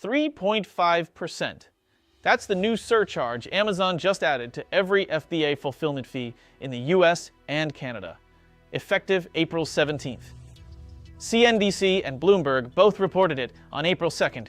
3.5%. That's the new surcharge Amazon just added to every FBA fulfillment fee in the US and Canada, effective April 17th. CNBC and Bloomberg both reported it on April 2nd,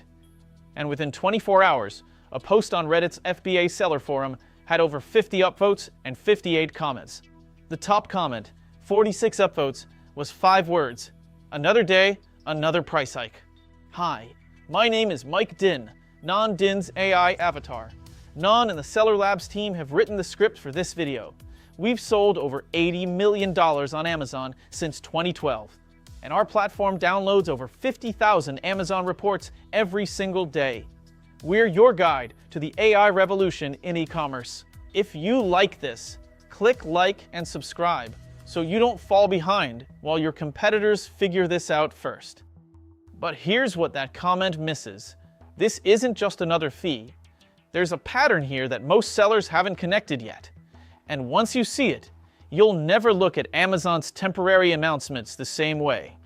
and within 24 hours, a post on Reddit's FBA seller forum had over 50 upvotes and 58 comments. The top comment, 46 upvotes, was 5 words: "Another day, another price hike." Hi, my name is Mike Din, Non-Din's AI avatar. Non and the Seller Labs team have written the script for this video. We've sold over $80 million on Amazon since 2012, and our platform downloads over 50,000 Amazon reports every single day. We're your guide to the AI revolution in e-commerce. If you like this, click like and subscribe so you don't fall behind while your competitors figure this out first. But here's what that comment misses. This isn't just another fee. There's a pattern here that most sellers haven't connected yet. And once you see it, you'll never look at Amazon's temporary announcements the same way.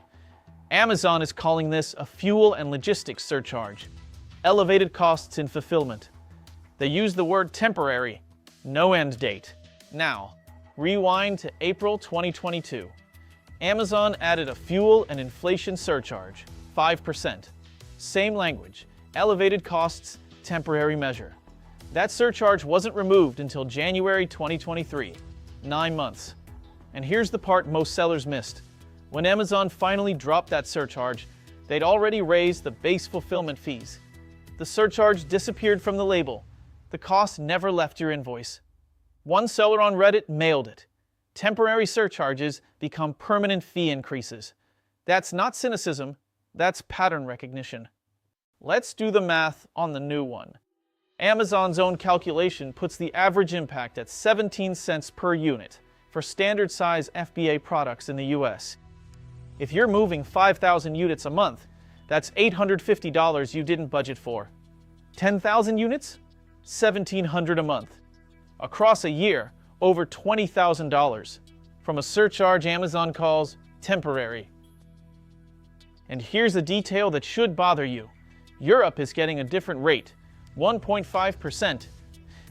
Amazon is calling this a fuel and logistics surcharge, elevated costs in fulfillment. They use the word temporary, no end date. Now, rewind to April 2022. Amazon added a fuel and inflation surcharge, 5%. Same language, elevated costs, temporary measure. That surcharge wasn't removed until January 2023, 9 months. And here's the part most sellers missed. When Amazon finally dropped that surcharge, they'd already raised the base fulfillment fees. The surcharge disappeared from the label. The cost never left your invoice. One seller on Reddit mailed it. Temporary surcharges become permanent fee increases. That's not cynicism, that's pattern recognition. Let's do the math on the new one. Amazon's own calculation puts the average impact at 17 cents per unit for standard size FBA products in the US. If you're moving 5,000 units a month, that's $850 you didn't budget for. 10,000 units? $1,700 a month. Across a year, over $20,000 from a surcharge Amazon calls temporary. And here's a detail that should bother you. Europe is getting a different rate, 1.5%.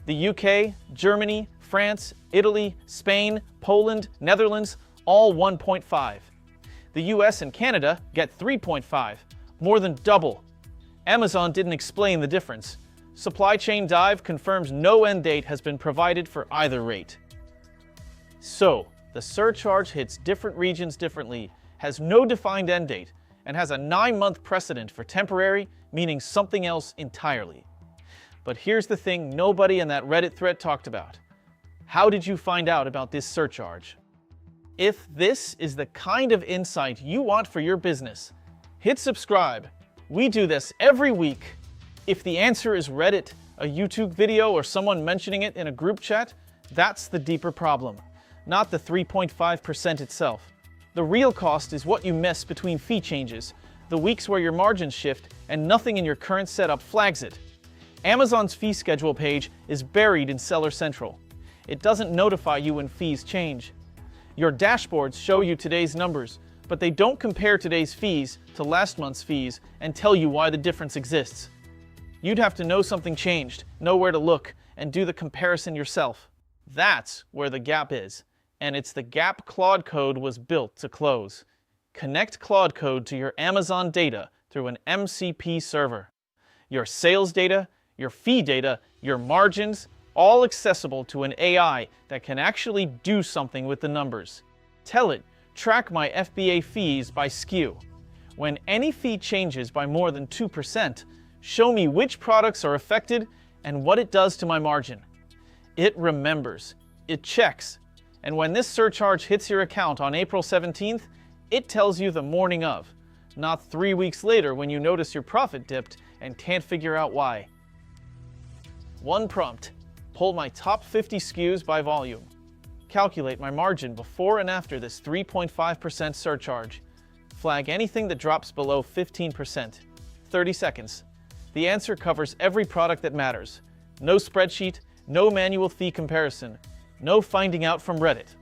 The UK, Germany, France, Italy, Spain, Poland, Netherlands, all 1.5. The US and Canada get 3.5, more than double. Amazon didn't explain the difference. Supply Chain Dive confirms no end date has been provided for either rate. So, the surcharge hits different regions differently, has no defined end date, and has a 9-month precedent for temporary, meaning something else entirely. But here's the thing nobody in that Reddit thread talked about. How did you find out about this surcharge? If this is the kind of insight you want for your business, hit subscribe. We do this every week. If the answer is Reddit, a YouTube video, or someone mentioning it in a group chat, that's the deeper problem, not the 3.5% itself. The real cost is what you miss between fee changes, the weeks where your margins shift, and nothing in your current setup flags it. Amazon's fee schedule page is buried in Seller Central. It doesn't notify you when fees change. Your dashboards show you today's numbers, but they don't compare today's fees to last month's fees and tell you why the difference exists. You'd have to know something changed, know where to look, and do the comparison yourself. That's where the gap is, and it's the gap Claude Code was built to close. Connect Claude Code to your Amazon data through an MCP server. Your sales data, your fee data, your margins, all accessible to an AI that can actually do something with the numbers. Tell it, track my FBA fees by SKU. When any fee changes by more than 2%, show me which products are affected and what it does to my margin. It remembers, it checks, and when this surcharge hits your account on April 17th, it tells you the morning of, not 3 weeks later when you notice your profit dipped and can't figure out why. One prompt. Pull my top 50 SKUs by volume. Calculate my margin before and after this 3.5% surcharge. Flag anything that drops below 15%. 30 seconds. The answer covers every product that matters. No spreadsheet, no manual fee comparison, no finding out from Reddit.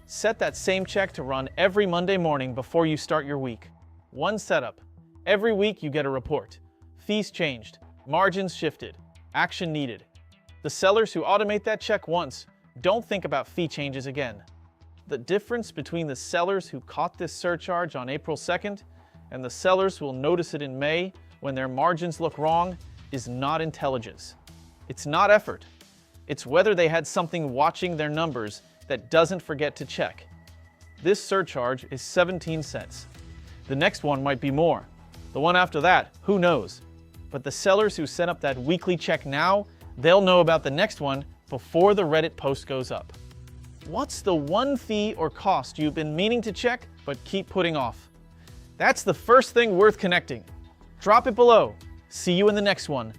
Set that same check to run every Monday morning before you start your week. One setup. Every week you get a report. Fees changed, margins shifted, action needed. The sellers who automate that check once don't think about fee changes again. The difference between the sellers who caught this surcharge on April 2nd and the sellers who will notice it in May when their margins look wrong is not intelligence. It's not effort. It's whether they had something watching their numbers that doesn't forget to check. This surcharge is 17 cents. The next one might be more. The one after that, who knows? But the sellers who set up that weekly check now, they'll know about the next one before the Reddit post goes up. What's the one fee or cost you've been meaning to check but keep putting off? That's the first thing worth connecting. Drop it below. See you in the next one.